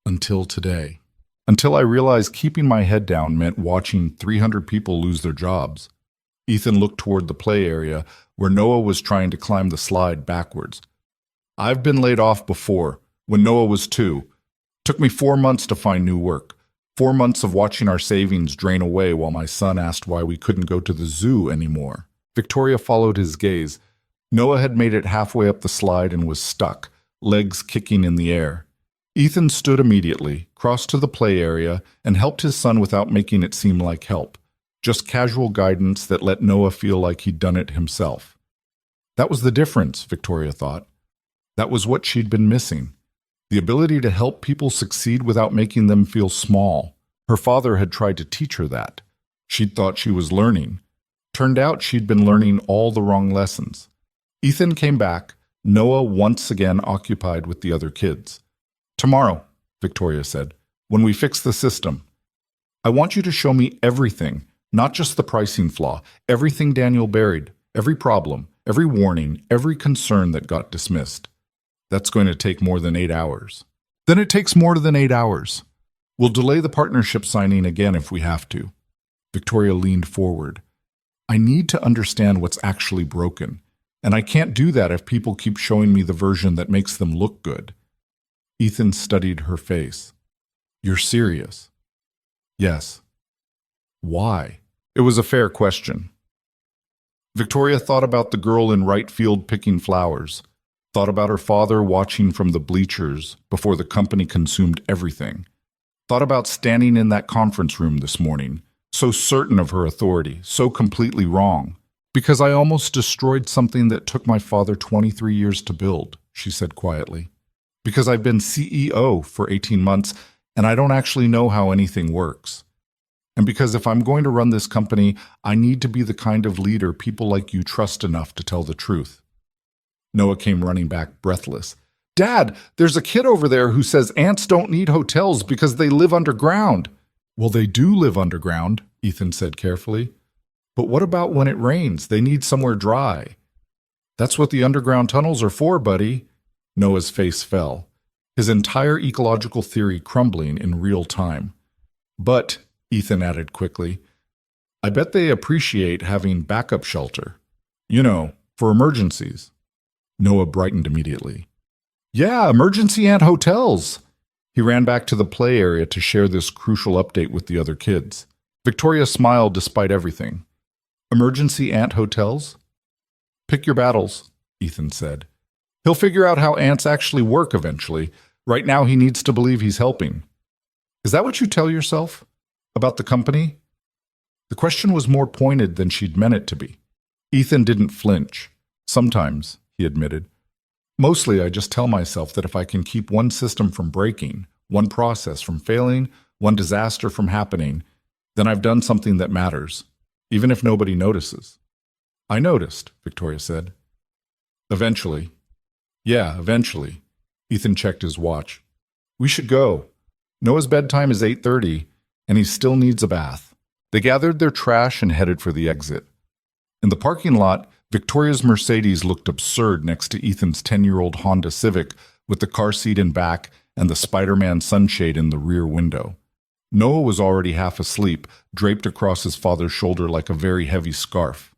Until today. Until I realized keeping my head down meant watching 300 people lose their jobs. Ethan looked toward the play area where Noah was trying to climb the slide backwards. I've been laid off before, when Noah was 2. Took me 4 months to find new work. 4 months of watching our savings drain away while my son asked why we couldn't go to the zoo anymore. Victoria followed his gaze. Noah had made it halfway up the slide and was stuck, legs kicking in the air. Ethan stood immediately, crossed to the play area, and helped his son without making it seem like help. Just casual guidance that let Noah feel like he'd done it himself. That was the difference, Victoria thought. That was what she'd been missing. The ability to help people succeed without making them feel small. Her father had tried to teach her that. She'd thought she was learning. Turned out she'd been learning all the wrong lessons. Ethan came back, Noah once again occupied with the other kids. Tomorrow, Victoria said, when we fix the system. I want you to show me everything, not just the pricing flaw, everything Daniel buried, every problem, every warning, every concern that got dismissed. That's going to take more than 8 hours. Then it takes more than 8 hours. We'll delay the partnership signing again if we have to. Victoria leaned forward. I need to understand what's actually broken, and I can't do that if people keep showing me the version that makes them look good. Ethan studied her face. You're serious? Yes. Why? It was a fair question. Victoria thought about the girl in right field picking flowers, thought about her father watching from the bleachers before the company consumed everything, thought about standing in that conference room this morning, so certain of her authority, so completely wrong. Because I almost destroyed something that took my father 23 years to build, she said quietly. Because I've been CEO for 18 months and I don't actually know how anything works. And because if I'm going to run this company, I need to be the kind of leader people like you trust enough to tell the truth. Noah came running back, breathless. Dad, there's a kid over there who says ants don't need hotels because they live underground. Well, they do live underground, Ethan said carefully. But what about when it rains? They need somewhere dry. That's what the underground tunnels are for, buddy. Noah's face fell, his entire ecological theory crumbling in real time. But, Ethan added quickly, I bet they appreciate having backup shelter. You know, for emergencies. Noah brightened immediately. Yeah, emergency ant hotels. He ran back to the play area to share this crucial update with the other kids. Victoria smiled despite everything. Emergency ant hotels? Pick your battles, Ethan said. He'll figure out how ants actually work eventually. Right now he needs to believe he's helping. Is that what you tell yourself? About the company? The question was more pointed than she'd meant it to be. Ethan didn't flinch. Sometimes, he admitted. Mostly I just tell myself that if I can keep one system from breaking, one process from failing, one disaster from happening, then I've done something that matters, even if nobody notices. I noticed, Victoria said. Eventually. Yeah, eventually. Ethan checked his watch. We should go. Noah's bedtime is 8:30, and he still needs a bath. They gathered their trash and headed for the exit. In the parking lot, Victoria's Mercedes looked absurd next to Ethan's 10-year-old Honda Civic with the car seat in back and the Spider-Man sunshade in the rear window. Noah was already half asleep, draped across his father's shoulder like a very heavy scarf.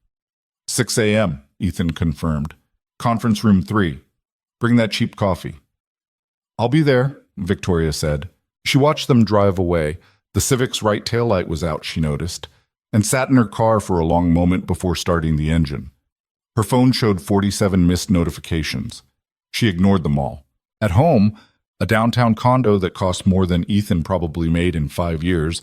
6 a.m., Ethan confirmed. Conference room 3. Bring that cheap coffee. I'll be there, Victoria said. She watched them drive away. The Civic's right taillight was out, she noticed, and sat in her car for a long moment before starting the engine. Her phone showed 47 missed notifications. She ignored them all. At home, a downtown condo that cost more than Ethan probably made in 5 years,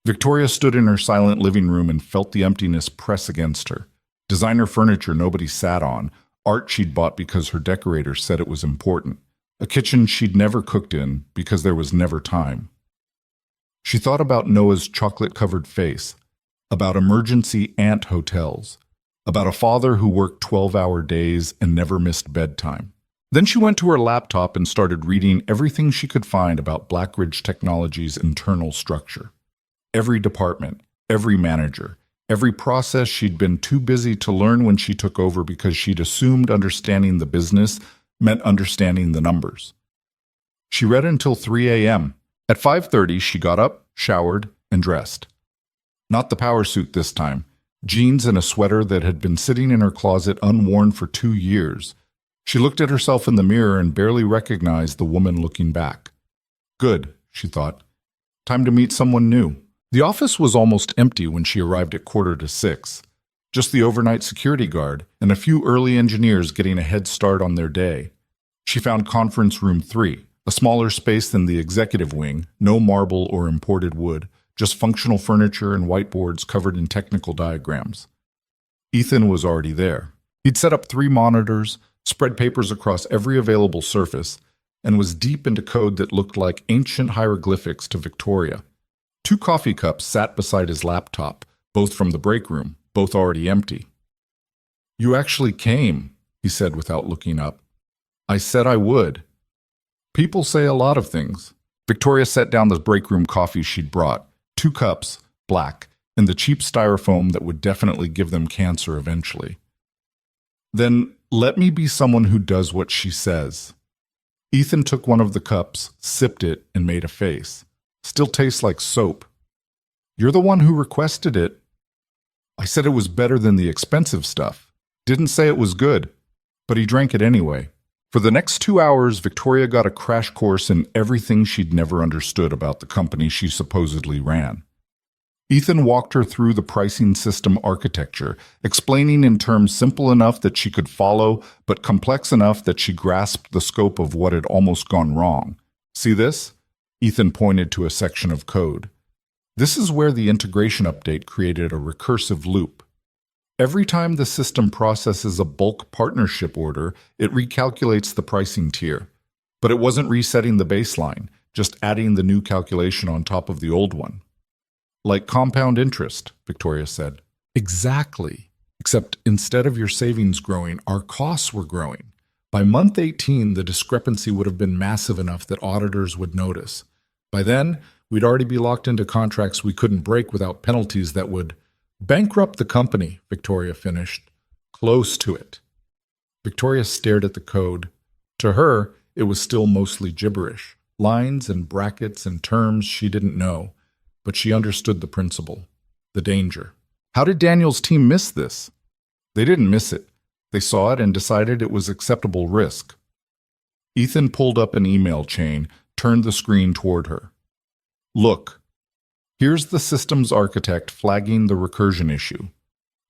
Victoria stood in her silent living room and felt the emptiness press against her. Designer furniture nobody sat on, art she'd bought because her decorator said it was important, a kitchen she'd never cooked in because there was never time. She thought about Noah's chocolate-covered face, about emergency ant hotels, about a father who worked 12-hour days and never missed bedtime. Then she went to her laptop and started reading everything she could find about Blackridge Technology's internal structure. Every department, every manager, every process she'd been too busy to learn when she took over because she'd assumed understanding the business meant understanding the numbers. She read until 3 a.m. At 5:30, she got up, showered, and dressed. Not the power suit this time. Jeans and a sweater that had been sitting in her closet unworn for 2 years. She looked at herself in the mirror and barely recognized the woman looking back. Good, she thought. Time to meet someone new. The office was almost empty when she arrived at 5:45. Just the overnight security guard and a few early engineers getting a head start on their day. She found conference room 3, a smaller space than the executive wing, no marble or imported wood, just functional furniture and whiteboards covered in technical diagrams. Ethan was already there. He'd set up 3 monitors, spread papers across every available surface, and was deep into code that looked like ancient hieroglyphics to Victoria. 2 coffee cups sat beside his laptop, both from the break room, both already empty. You actually came, he said without looking up. I said I would. People say a lot of things. Victoria set down the break room coffee she'd brought, 2 cups, black, and the cheap styrofoam that would definitely give them cancer eventually. Then let me be someone who does what she says. Ethan took one of the cups, sipped it, and made a face. Still tastes like soap. You're the one who requested it. I said it was better than the expensive stuff. Didn't say it was good, but he drank it anyway. For the next 2 hours, Victoria got a crash course in everything she'd never understood about the company she supposedly ran. Ethan walked her through the pricing system architecture, explaining in terms simple enough that she could follow, but complex enough that she grasped the scope of what had almost gone wrong. See this? Ethan pointed to a section of code. This is where the integration update created a recursive loop. Every time the system processes a bulk partnership order, it recalculates the pricing tier. But it wasn't resetting the baseline, just adding the new calculation on top of the old one. Like compound interest, Victoria said. Exactly. Except instead of your savings growing, our costs were growing. By month 18, the discrepancy would have been massive enough that auditors would notice. By then, we'd already be locked into contracts we couldn't break without penalties that would bankrupt the company, Victoria finished. Close to it. Victoria stared at the code. To her, it was still mostly gibberish, lines and brackets and terms she didn't know, but she understood the principle, the danger. How did Daniel's team miss this? They didn't miss it. They saw it and decided it was acceptable risk. Ethan pulled up an email chain, turned the screen toward her. Look, here's the systems architect flagging the recursion issue.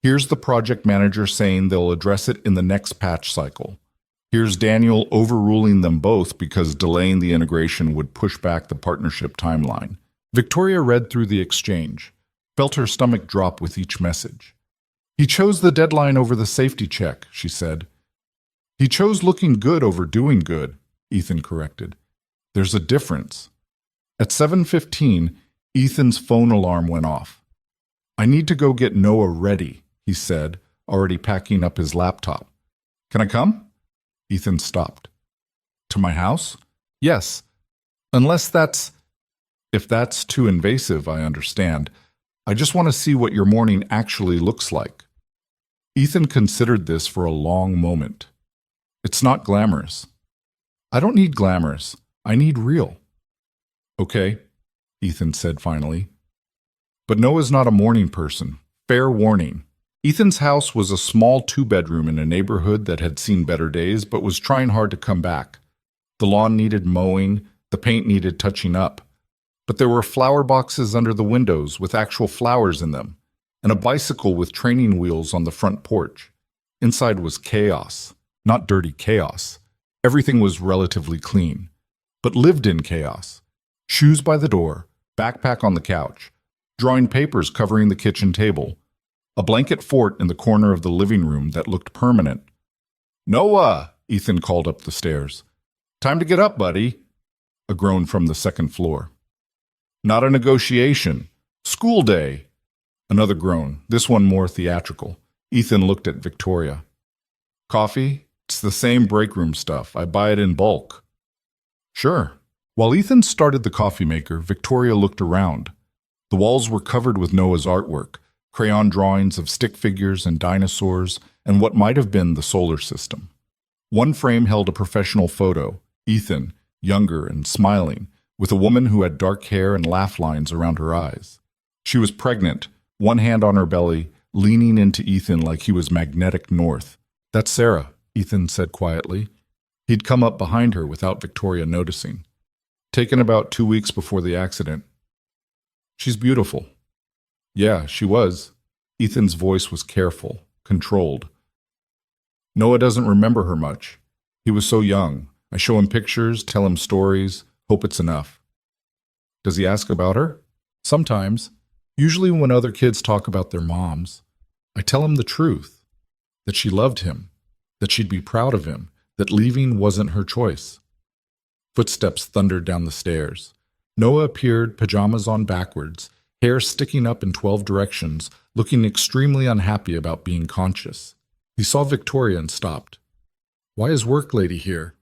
Here's the project manager saying they'll address it in the next patch cycle. Here's Daniel overruling them both because delaying the integration would push back the partnership timeline. Victoria read through the exchange, felt her stomach drop with each message. He chose the deadline over the safety check, she said. He chose looking good over doing good, Ethan corrected. There's a difference. At 7:15, Ethan's phone alarm went off. I need to go get Noah ready, he said, already packing up his laptop. Can I come? Ethan stopped. To my house? Yes. If that's too invasive, I understand. I just want to see what your morning actually looks like. Ethan considered this for a long moment. It's not glamorous. I don't need glamorous. I need real. Okay, Ethan said finally. But Noah's not a morning person. Fair warning. Ethan's house was a small 2-bedroom in a neighborhood that had seen better days but was trying hard to come back. The lawn needed mowing, the paint needed touching up. But there were flower boxes under the windows with actual flowers in them, and a bicycle with training wheels on the front porch. Inside was chaos, not dirty chaos. Everything was relatively clean, but lived-in chaos. Shoes by the door, backpack on the couch, drawing papers covering the kitchen table, a blanket fort in the corner of the living room that looked permanent. Noah, Ethan called up the stairs. Time to get up, buddy. A groan from the second floor. Not a negotiation. School day. Another groan, this one more theatrical. Ethan looked at Victoria. Coffee? It's the same break room stuff. I buy it in bulk. Sure. While Ethan started the coffee maker, Victoria looked around. The walls were covered with Noah's artwork, crayon drawings of stick figures and dinosaurs, and what might have been the solar system. One frame held a professional photo, Ethan, younger and smiling, with a woman who had dark hair and laugh lines around her eyes. She was pregnant, one hand on her belly, leaning into Ethan like he was magnetic north. That's Sarah, Ethan said quietly. He'd come up behind her without Victoria noticing. Taken about 2 weeks before the accident. She's beautiful. Yeah, she was. Ethan's voice was careful, controlled. Noah doesn't remember her much. He was so young. I show him pictures, tell him stories, hope it's enough. Does he ask about her? Sometimes. Usually when other kids talk about their moms. I tell him the truth. That she loved him. That she'd be proud of him. That leaving wasn't her choice. Footsteps thundered down the stairs. Noah appeared, pajamas on backwards, hair sticking up in 12 directions, looking extremely unhappy about being conscious. He saw Victoria and stopped. Why is work lady here?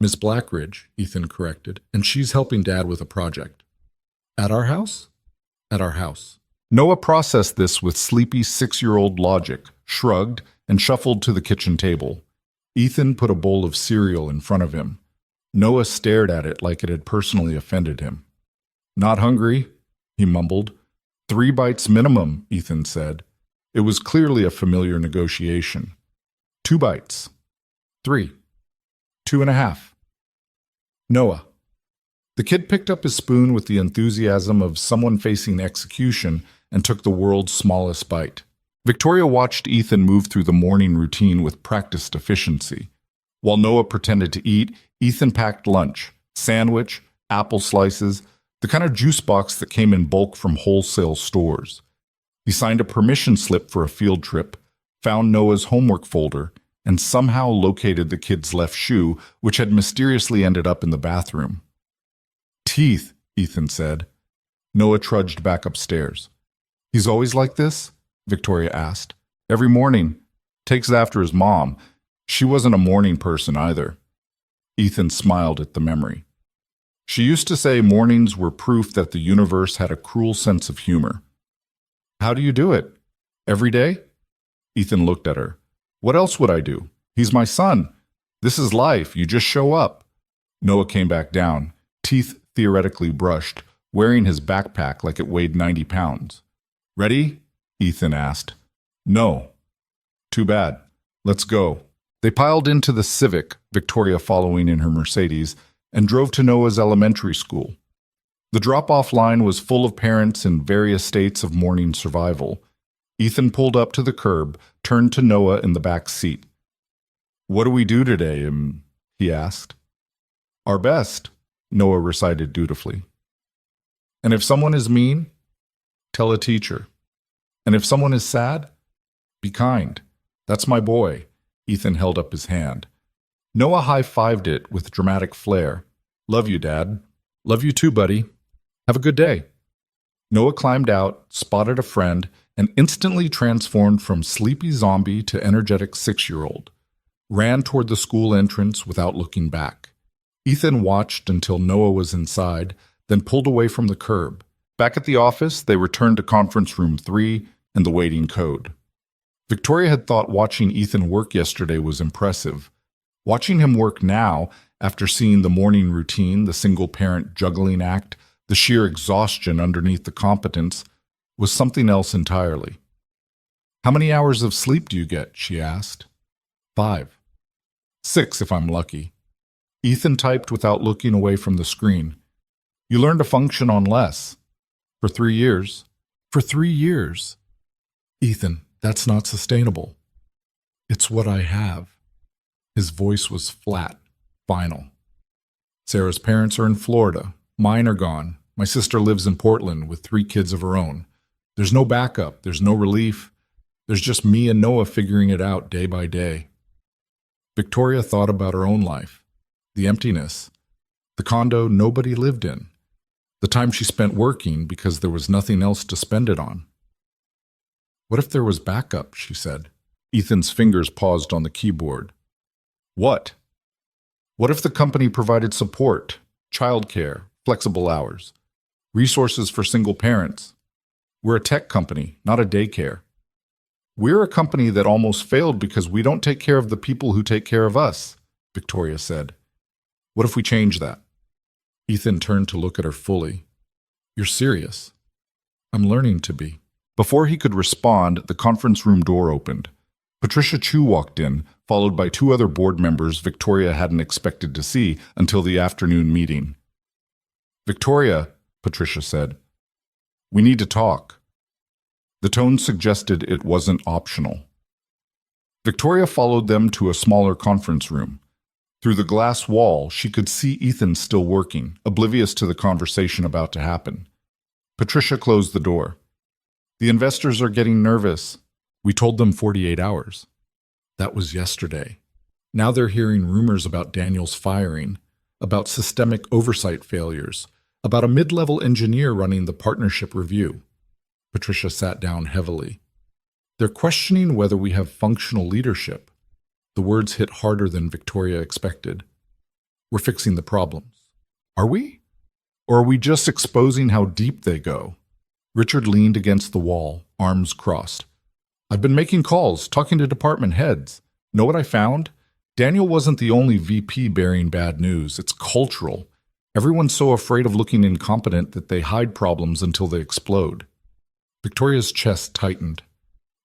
Miss Blackridge, Ethan corrected, and she's helping Dad with a project. At our house? At our house. Noah processed this with sleepy 6-year-old logic, shrugged, and shuffled to the kitchen table. Ethan put a bowl of cereal in front of him. Noah stared at it like it had personally offended him. Not hungry, he mumbled. 3 bites minimum, Ethan said. It was clearly a familiar negotiation. 2 bites. 3. 2.5. Noah. The kid picked up his spoon with the enthusiasm of someone facing execution and took the world's smallest bite. Victoria watched Ethan move through the morning routine with practiced efficiency. While Noah pretended to eat, Ethan packed lunch, sandwich, apple slices, the kind of juice box that came in bulk from wholesale stores. He signed a permission slip for a field trip, found Noah's homework folder, and somehow located the kid's left shoe, which had mysteriously ended up in the bathroom. Teeth, Ethan said. Noah trudged back upstairs. He's always like this? Victoria asked. Every morning. Takes after his mom. She wasn't a morning person either. Ethan smiled at the memory. She used to say mornings were proof that the universe had a cruel sense of humor. How do you do it? Every day? Ethan looked at her. What else would I do? He's my son. This is life. You just show up. Noah came back down, teeth theoretically brushed, wearing his backpack like it weighed 90 pounds. Ready? Ethan asked. No. Too bad. Let's go. They piled into the Civic, Victoria following in her Mercedes, and drove to Noah's elementary school. The drop-off line was full of parents in various states of mourning survival. Ethan pulled up to the curb, turned to Noah in the back seat. "What do we do today?" he asked. "Our best," Noah recited dutifully. "And if someone is mean, tell a teacher. And if someone is sad, be kind. That's my boy." Ethan held up his hand. Noah high-fived it with dramatic flair. "Love you, Dad." "Love you too, buddy. Have a good day." Noah climbed out, spotted a friend, and instantly transformed from sleepy zombie to energetic 6-year-old. Ran toward the school entrance without looking back. Ethan watched until Noah was inside, then pulled away from the curb. Back at the office, they returned to conference room 3 and the waiting code. Victoria had thought watching Ethan work yesterday was impressive. Watching him work now, after seeing the morning routine, the single-parent juggling act, the sheer exhaustion underneath the competence, was something else entirely. "How many hours of sleep do you get?" she asked. 5. 6 if I'm lucky. Ethan typed without looking away from the screen. "You learn to function on less." "For 3 years." "For 3 years." "Ethan, that's not sustainable." "It's what I have." His voice was flat, final. "Sarah's parents are in Florida. Mine are gone. My sister lives in Portland with 3 kids of her own. There's no backup. There's no relief. There's just me and Noah figuring it out day by day." Victoria thought about her own life. The emptiness. The condo nobody lived in. The time she spent working because there was nothing else to spend it on. "What if there was backup?" she said. Ethan's fingers paused on the keyboard. "What?" "What if the company provided support, childcare, flexible hours, resources for single parents? We're a tech company, not a daycare. We're a company that almost failed because we don't take care of the people who take care of us," Victoria said. "What if we change that?" Ethan turned to look at her fully. "You're serious?" "I'm learning to be." Before he could respond, the conference room door opened. Patricia Chu walked in, followed by 2 other board members Victoria hadn't expected to see until the afternoon meeting. "Victoria," Patricia said, "we need to talk." The tone suggested it wasn't optional. Victoria followed them to a smaller conference room. Through the glass wall, she could see Ethan still working, oblivious to the conversation about to happen. Patricia closed the door. "The investors are getting nervous. We told them 48 hours. That was yesterday. Now they're hearing rumors about Daniel's firing, about systemic oversight failures, about a mid-level engineer running the partnership review." Patricia sat down heavily. "They're questioning whether we have functional leadership." The words hit harder than Victoria expected. "We're fixing the problems." "Are we? Or are we just exposing how deep they go?" Richard leaned against the wall, arms crossed. "I've been making calls, talking to department heads. Know what I found? Daniel wasn't the only VP bearing bad news. It's cultural. Everyone's so afraid of looking incompetent that they hide problems until they explode." Victoria's chest tightened.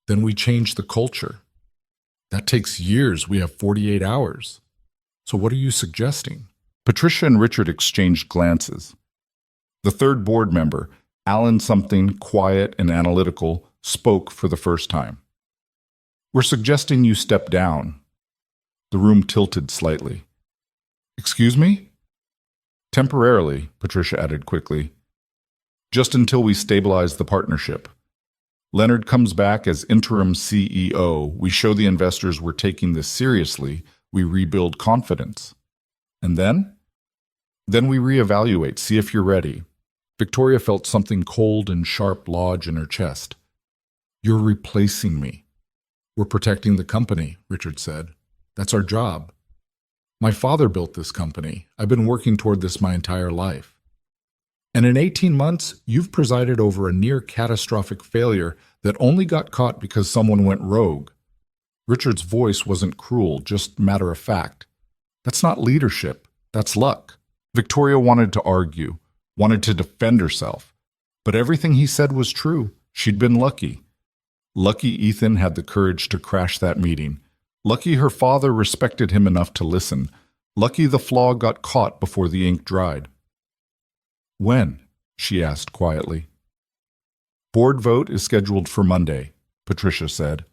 "Then we change the culture." "That takes years. We have 48 hours. So what are you suggesting?" Patricia and Richard exchanged glances. The third board member, Alan something, quiet and analytical, spoke for the first time. "We're suggesting you step down." The room tilted slightly. "Excuse me?" "Temporarily," Patricia added quickly. "Just until we stabilize the partnership. Leonard comes back as interim CEO. We show the investors we're taking this seriously. We rebuild confidence. And then? Then we reevaluate, see if you're ready." Victoria felt something cold and sharp lodge in her chest. "You're replacing me." "We're protecting the company," Richard said. "That's our job. My father built this company. I've been working toward this my entire life. And in 18 months, you've presided over a near-catastrophic failure that only got caught because someone went rogue." Richard's voice wasn't cruel, just matter-of-fact. "That's not leadership. That's luck." Victoria wanted to argue, wanted to defend herself. But everything he said was true. She'd been lucky. Lucky Ethan had the courage to crash that meeting. Lucky her father respected him enough to listen. Lucky the flaw got caught before the ink dried. "When?" she asked quietly. "Board vote is scheduled for Monday. Patricia said.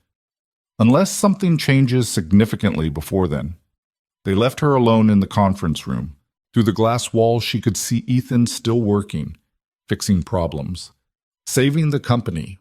Unless something changes significantly before then. They left her alone in the conference room. Through the glass wall, she could see Ethan still working, fixing problems, saving the company